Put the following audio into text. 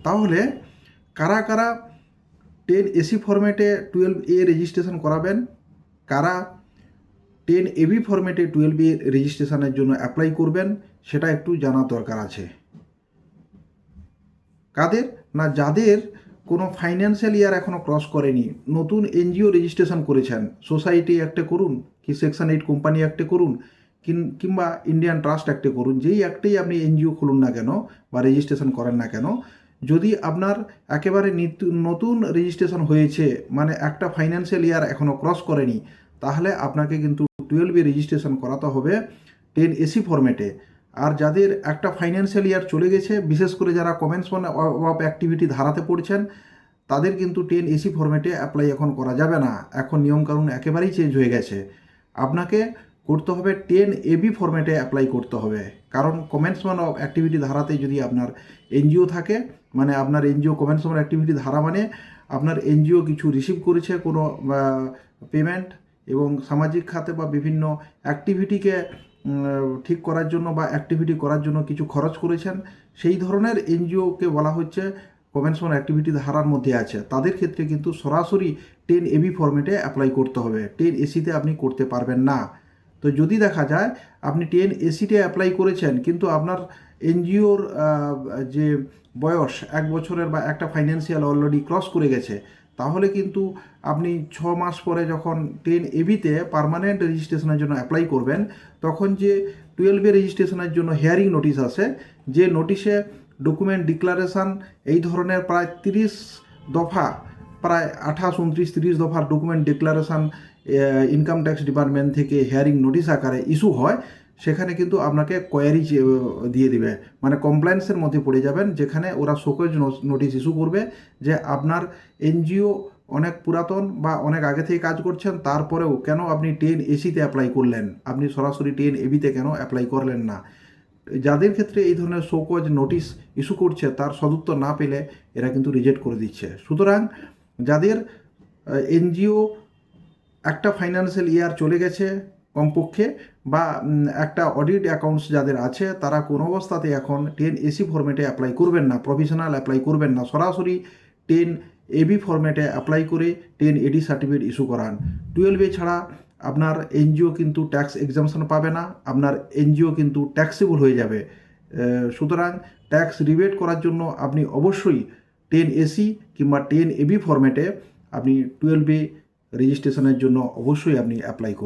তাহলে কারা কারা 10AC ফরম্যাটে 12A রেজিস্ট্রেশন করাবেন, কারা 10AB ফরম্যাটে 12A রেজিস্ট্রেশনের জন্য অ্যাপ্লাই করবেন, সেটা একটু জানার দরকার আছে। কাদের না, যাদের কোনো ফাইন্যান্সিয়াল ইয়ার এখনও ক্রস করেনি, নতুন এনজিও রেজিস্ট্রেশন করেছেন, সোসাইটি অ্যাক্টে করুন কি সেকশন 8 কোম্পানি অ্যাক্টে করুন কিংবা ইন্ডিয়ান ট্রাস্ট অ্যাক্টে করুন, যেই অ্যাক্টেই আপনি এনজিও খুলুন না কেন বা রেজিস্ট্রেশন করেন না কেন, যদি আপনার একেবারে নতুন রেজিস্ট্রেশন হয়েছে, মানে একটা ফাইন্যান্সিয়াল ইয়ার এখনও ক্রস করেনি, তাহলে আপনাকে কিন্তু 12A রেজিস্ট্রেশন করাতে হবে 10AC ফরম্যাটে। আর যাদের একটা ফাইন্যান্সিয়াল ইয়ার চলে গেছে, বিশেষ করে যারা কমেন্সমেন্ট অফ অ্যাক্টিভিটি ধারাতে পড়ছেন, তাদের কিন্তু 10AC ফরম্যাটে অ্যাপ্লাই এখন করা যাবে না। এখন নিয়মকানুন একেবারেই চেঞ্জ হয়ে গেছে। আপনাকে করতে হবে 10AB ফরম্যাটে অ্যাপ্লাই করতে হবে। কারণ কমেন্সমেন্ট অফ অ্যাক্টিভিটি ধারাতে যদি আপনার এনজিও থাকে, মানে আপনার এনজিও কমেন্সমেন্ট অ্যাক্টিভিটি ধারা মানে আপনার এনজিও কিছু রিসিভ করেছে কোনো পেমেন্ট, এবং সামাজিক খাতে বা বিভিন্ন অ্যাক্টিভিটিকে ঠিক করার জন্য বা অ্যাক্টিভিটি করার জন্য কিছু খরচ করেছেন, সেই ধরনের এনজিওকে বলা হচ্ছে কমেন্সমেন্ট অ্যাক্টিভিটি ধারার মধ্যে আছে। তাদের ক্ষেত্রে কিন্তু সরাসরি 10AB ফরম্যাটে অ্যাপ্লাই করতে হবে, 10ACতে আপনি করতে পারবেন না। তো যদি দেখা যায় আপনি 10ACতে অ্যাপ্লাই করেছেন, কিন্তু আপনার এনজিওর যে বয়স 1 বছরের বা একটা ফাইন্যান্সিয়াল অলরেডি ক্রস করে গেছে, তাহলে কিন্তু আপনি 6 মাস পরে যখন 10ABতে পার্মানেন্ট রেজিস্ট্রেশনের জন্য অ্যাপ্লাই করবেন, তখন যে 12A রেজিস্ট্রেশনের জন্য হিয়ারিং নোটিশ আসে, যে নোটিশে ডকুমেন্ট ডিক্লারেশান এই ধরনের প্রায় 30 দফা, প্রায় 28, 29, 30 দফার document declaration income tax department থেকে হিয়ারিং নোটিশ আকারে ইস্যু হয়, সেখানে কিন্তু আপনাকে কোয়ারি দিয়ে দিবে, মানে কমপ্লায়েন্সের মধ্যে পড়ে যাবেন, যেখানে ওরা শোকজ নোটিশ ইস্যু করবে যে আপনার এনজিও অনেক পুরাতন বা অনেক আগে থেকে কাজ করছেন, তারপরেও কেন আপনি 10ACতে অ্যাপ্লাই করলেন, আপনি সরাসরি 10ABতে কেন অ্যাপ্লাই করলেন না। যাদের ক্ষেত্রে এই ধরনের শোকজ নোটিশ ইস্যু করছে, তার সদুত্তর না পেলে এরা কিন্তু রিজেক্ট করে দিচ্ছে। সুতরাং যাদের এনজিও একটা ফাইন্যান্সিয়াল ইয়ার চলে গেছে কমপক্ষে, বা একটা অডিট অ্যাকাউন্টস যাদের আছে, তারা কোনো অবস্থাতে এখন 10AC ফরম্যাটে অ্যাপ্লাই করবেন না, প্রফেশনাল অ্যাপ্লাই করবেন না, সরাসরি 10AB ফরম্যাটে অ্যাপ্লাই করে 10AD সার্টিফিকেট ইস্যু করান। 12A ছাড়া আপনার এনজিও কিন্তু ট্যাক্স এক্সামশন পাবে না, আপনার এনজিও কিন্তু ট্যাক্সেবল হয়ে যাবে। সুতরাং ট্যাক্স রিবেট করার জন্য আপনি অবশ্যই 10AC কিংবা 10AB ফরম্যাটে আপনি 12A রেজিস্ট্রেশনের জন্য অবশ্যই আপনি অ্যাপ্লাই করুন।